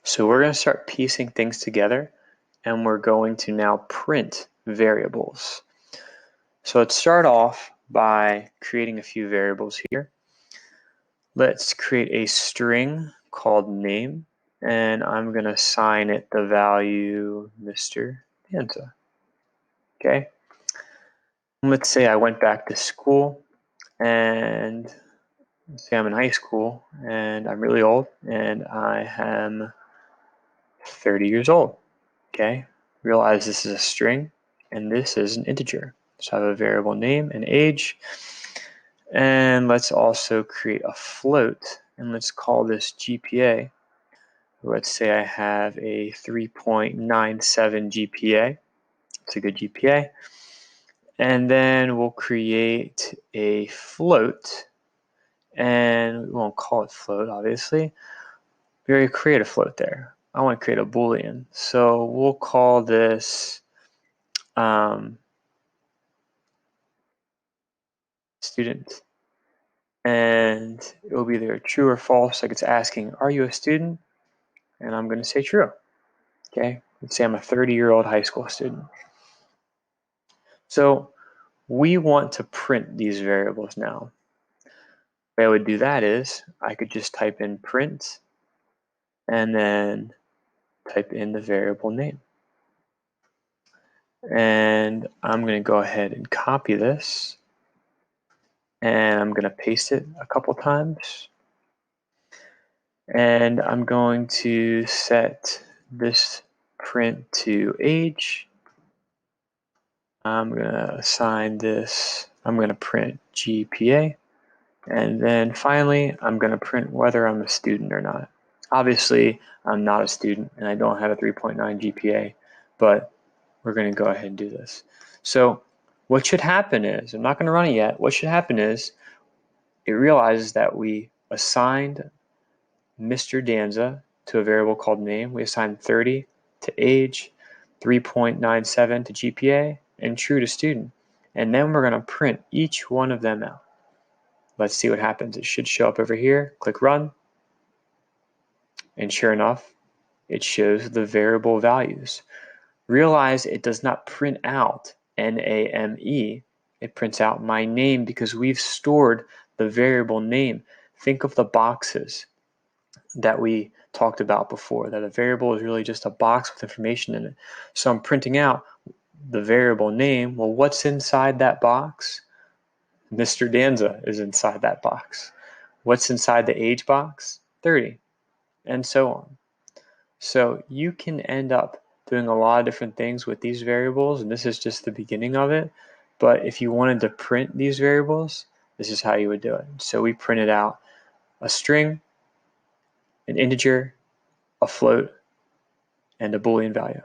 So we're going to start piecing things together, and we're going to now print variables. So let's start off by creating a few variables here. Let's create a string called name, and I'm going to assign it the value Mr. Danza. Okay. Let's say I went back to school, and say I'm in high school, and I'm really old, and I am 30 years old. Okay. Realize this is a string, and this is an integer. So I have a variable name and age. And let's also create a float, and let's call this GPA. Let's say I have a 3.97 GPA. It's a good GPA. And then we'll create a float, and we won't call it float, obviously. We already create a float there. I want to create a Boolean. So we'll call this student. And it will be either true or false, like it's asking, are you a student? And I'm going to say true. Okay, let's say I'm a 30-year-old high school student. So we want to print these variables now. The way I would do that is I could just type in print and then type in the variable name. And I'm going to go ahead and copy this, and I'm going to paste it a couple times. And I'm going to set this print to age. I'm going to assign this, I'm going to print GPA. And then finally, I'm going to print whether I'm a student or not. Obviously, I'm not a student and I don't have a 3.9 GPA, but we're going to go ahead and do this. So what should happen is, I'm not going to run it yet, what should happen is it realizes that we assigned Mr. Danza to a variable called name. We assigned 30 to age, 3.97 to GPA, and true to student. And then we're going to print each one of them out. Let's see what happens. It should show up over here. Click run. And sure enough, it shows the variable values. Realize it does not print out NAME. It prints out my name because we've stored the variable name. Think of the boxes that we talked about before, that a variable is really just a box with information in it. So I'm printing out the variable name. Well, what's inside that box? Mr. Danza is inside that box. What's inside the age box? 30, and so on. So you can end up doing a lot of different things with these variables, and this is just the beginning of it. But if you wanted to print these variables, this is how you would do it. So we printed out a string, an integer, a float, and a Boolean value.